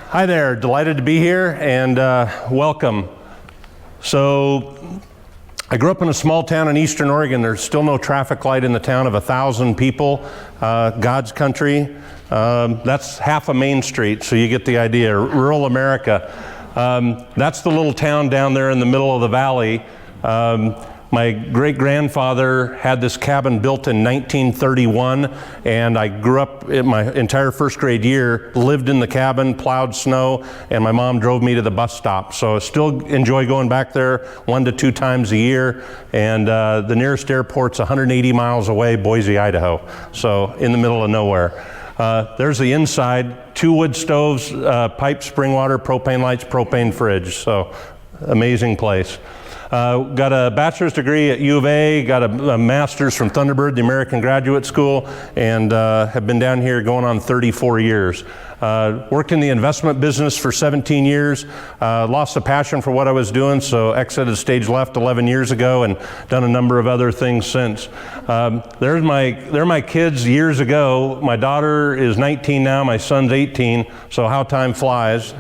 Hi there, delighted to be here and welcome. So I grew up in a small town in Eastern Oregon. There's still no traffic light in the town of 1,000 people, God's country. That's half a Main Street, so you get the idea, rural America. That's the little town down there in the middle of the valley. My great-grandfather had this cabin built in 1931, and I grew up in my entire first grade year, lived in the cabin, plowed snow, and my mom drove me to the bus stop. So I still enjoy going back there 1 to 2 times a year, and the nearest airport's 180 miles away, Boise, Idaho, so in the middle of nowhere. There's the inside, 2 wood stoves, piped spring water, propane lights, propane fridge, so amazing place. Got a bachelor's degree at U of A, got a master's from Thunderbird, the American Graduate School, and have been down here going on 34 years. Worked in the investment business for 17 years, lost the passion for what I was doing, so exited stage left 11 years ago and done a number of other things since. They're my kids years ago. My daughter is 19 now, my son's 18, so how time flies.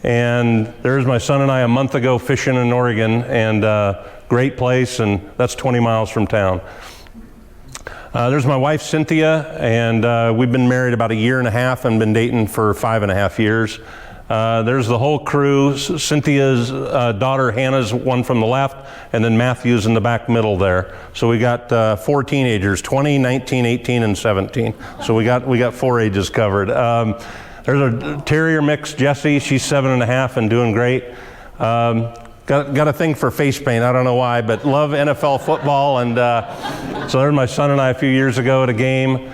And there's my son and I a month ago fishing in Oregon, and great place, and that's 20 miles from town. There's my wife Cynthia, and we've been married about 1.5 years and been dating for 5.5 years. There's the whole crew. Cynthia's daughter Hannah's one from the left, and then Matthew's in the back middle there. So we got 4 teenagers, 20, 19, 18, and 17. So we got 4 ages covered. There's a terrier mix, Jessie. She's 7.5 and doing great. Got a thing for face paint. I don't know why, but love NFL football. And so there's my son and I a few years ago at a game.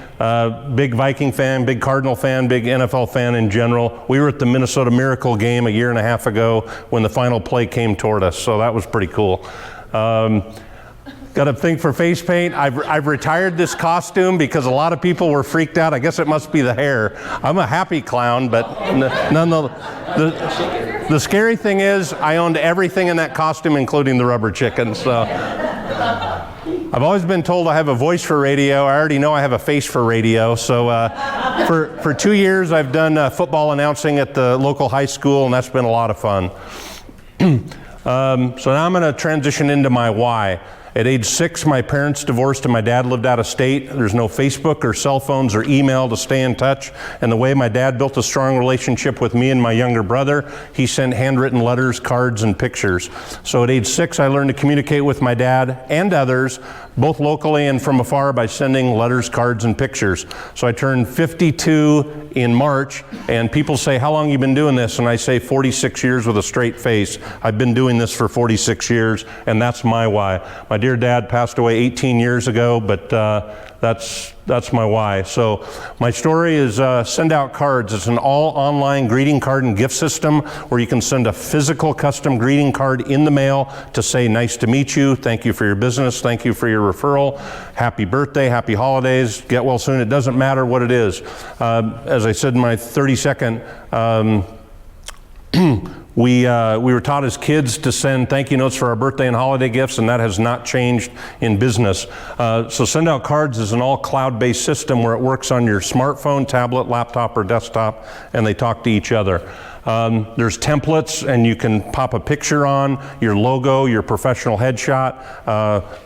Big Viking fan, big Cardinal fan, big NFL fan in general. We were at the Minnesota Miracle game 1.5 years ago when the final play came toward us. So that was pretty cool. Got a thing for face paint. I've retired this costume because a lot of people were freaked out. I guess it must be the hair. I'm a happy clown, but the scary thing is I owned everything in that costume, including the rubber chicken. So I've always been told I have a voice for radio. I already know I have a face for radio. So for 2 years I've done football announcing at the local high school, and that's been a lot of fun. So now I'm going to transition into my why. At age 6, my parents divorced and my dad lived out of state. There's no Facebook or cell phones or email to stay in touch. And the way my dad built a strong relationship with me and my younger brother, he sent handwritten letters, cards, and pictures. So at age 6, I learned to communicate with my dad and others, both locally and from afar, by sending letters, cards, and pictures. So I turned 52 in March, and people say, how long have you been doing this? And I say 46 years with a straight face. I've been doing this for 46 years, and that's my why. My dear dad passed away 18 years ago, but that's my why. So my story is Send Out Cards. It's an all online greeting card and gift system where you can send a physical custom greeting card in the mail to say nice to meet you, thank you for your business, thank you for your referral, happy birthday, happy holidays, get well soon. It doesn't matter what it is. As I said in my 30-second, we were taught as kids to send thank you notes for our birthday and holiday gifts, and that has not changed in business. So Send Out Cards is an all cloud-based system where it works on your smartphone, tablet, laptop, or desktop, and they talk to each other. There's templates, and you can pop a picture on, your logo, your professional headshot.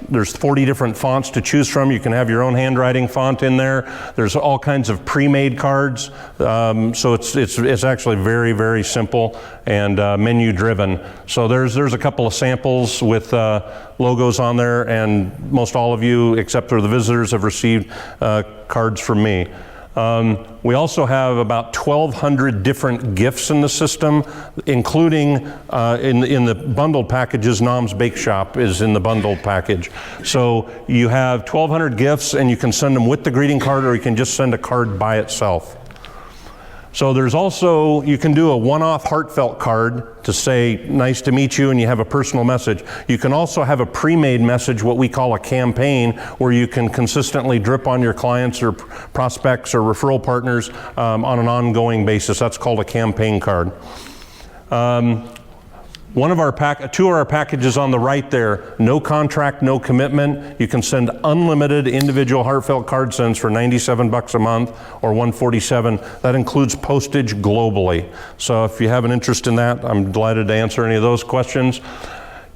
There's 40 different fonts to choose from. You can have your own handwriting font in there. There's all kinds of pre-made cards. So it's actually very, very simple and menu driven. So there's a couple of samples with logos on there, and most all of you, except for the visitors, have received cards from me. We also have about 1,200 different gifts in the system, including in the bundled packages. Nom's Bake Shop is in the bundled package. So you have 1,200 gifts, and you can send them with the greeting card, or you can just send a card by itself. So there's also, you can do a one-off heartfelt card to say nice to meet you, and you have a personal message. You can also have a pre-made message, what we call a campaign, where you can consistently drip on your clients or prospects or referral partners on an ongoing basis. That's called a campaign card. Two of our packages on the right there, no contract, no commitment. You can send unlimited individual heartfelt card sends for $97 a month or $147. That includes postage globally. So if you have an interest in that, I'm delighted to answer any of those questions.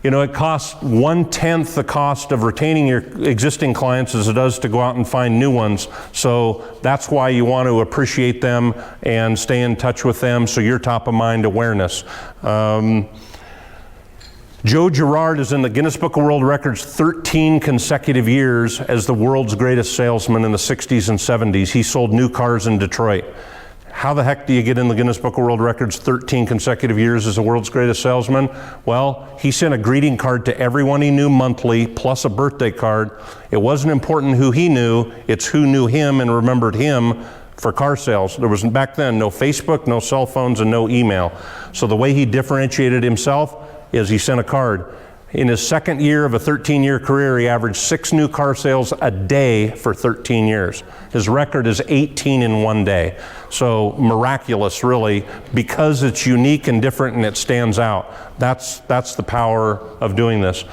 You know, it costs 1/10 the cost of retaining your existing clients as it does to go out and find new ones. So that's why you want to appreciate them and stay in touch with them so you're top of mind awareness. Joe Girard is in the Guinness Book of World Records 13 consecutive years as the world's greatest salesman in the 60s and 70s. He sold new cars in Detroit. How the heck do you get in the Guinness Book of World Records 13 consecutive years as the world's greatest salesman? Well, he sent a greeting card to everyone he knew monthly, plus a birthday card. It wasn't important who he knew, it's who knew him and remembered him for car sales. There was, back then, no Facebook, no cell phones, and no email. So the way he differentiated himself is he sent a card. In his second year of a 13-year career, he averaged 6 new car sales a day for 13 years. His record is 18 in one day. So miraculous, really, because it's unique and different and it stands out. That's the power of doing this.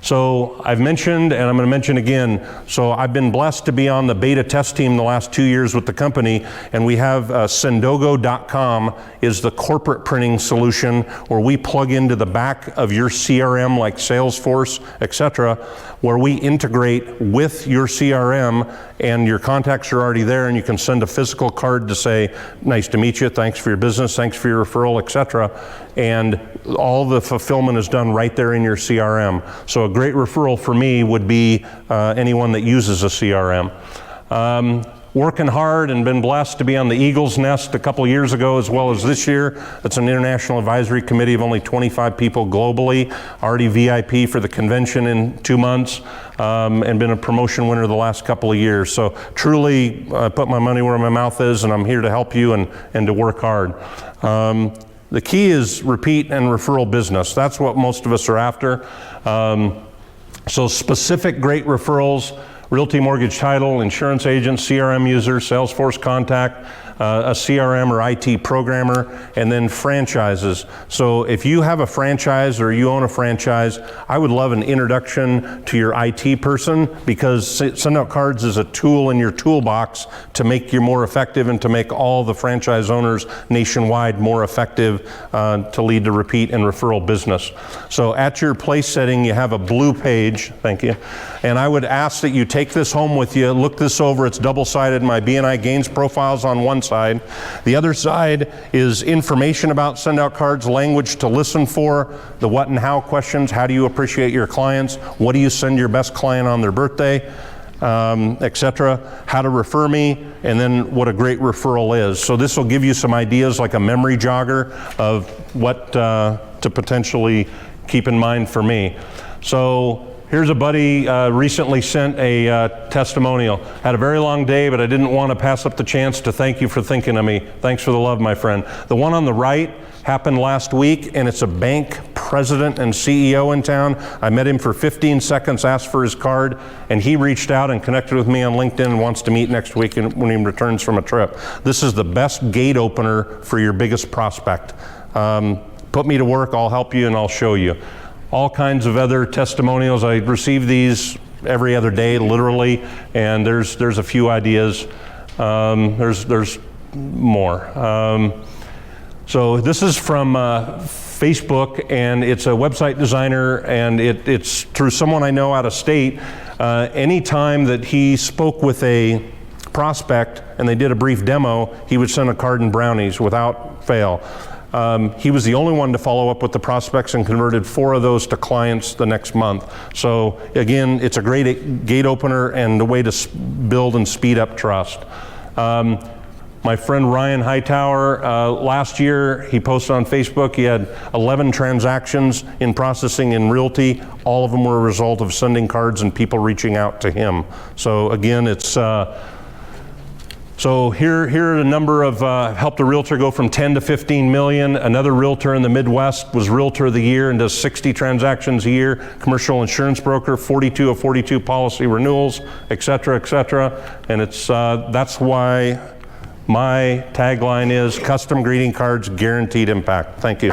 So I've mentioned, and I'm going to mention again, so I've been blessed to be on the beta test team the last 2 years with the company, and we have Sendogo.com is the corporate printing solution where we plug into the back of your CRM like Salesforce, etc., where we integrate with your CRM and your contacts are already there and you can send a physical card to say, nice to meet you, thanks for your business, thanks for your referral, etc. And all the fulfillment is done right there in your CRM. So a great referral for me would be anyone that uses a CRM. Working hard and been blessed to be on the Eagle's Nest a couple years ago as well as this year. It's an international advisory committee of only 25 people globally, already VIP for the convention in 2 months, and been a promotion winner the last couple of years. So truly, I put my money where my mouth is and I'm here to help you and to work hard. The key is repeat and referral business. That's what most of us are after. So specific great referrals, realty, mortgage, title, insurance agent, CRM user, Salesforce contact, a CRM or IT programmer, and then franchises. So if you have a franchise or you own a franchise, I would love an introduction to your IT person because Send Out Cards is a tool in your toolbox to make you more effective and to make all the franchise owners nationwide more effective to lead to repeat and referral business. So at your place setting, you have a blue page, thank you, and I would ask that you take this home with you, look this over, it's double-sided, my BNI gains profiles on one side. The other side is information about Send Out Cards, language to listen for, the what and how questions, how do you appreciate your clients, what do you send your best client on their birthday, etc., how to refer me, and then what a great referral is. So this will give you some ideas like a memory jogger of what to potentially keep in mind for me. So here's a buddy recently sent a testimonial. Had a very long day, but I didn't want to pass up the chance to thank you for thinking of me. Thanks for the love, my friend. The one on the right happened last week, and it's a bank president and CEO in town. I met him for 15 seconds, asked for his card, and he reached out and connected with me on LinkedIn and wants to meet next week when he returns from a trip. This is the best gate opener for your biggest prospect. Put me to work, I'll help you and I'll show you. All kinds of other testimonials. I receive these every other day, literally, and there's a few ideas. There's more. So this is from Facebook, and it's a website designer, and it's through someone I know out of state. Anytime that he spoke with a prospect and they did a brief demo, he would send a card and brownies without fail. He was the only one to follow up with the prospects and converted 4 of those to clients the next month. So again, it's a great gate opener and a way to build and speed up trust. My friend Ryan Hightower, last year, he posted on Facebook, he had 11 transactions in processing in realty. All of them were a result of sending cards and people reaching out to him. So again, it's so here are a number of, helped a realtor go from 10 to 15 million. Another realtor in the Midwest was Realtor of the Year and does 60 transactions a year. Commercial insurance broker, 42 of 42 policy renewals, et cetera, et cetera. And it's, that's why my tagline is custom greeting cards, guaranteed impact. Thank you.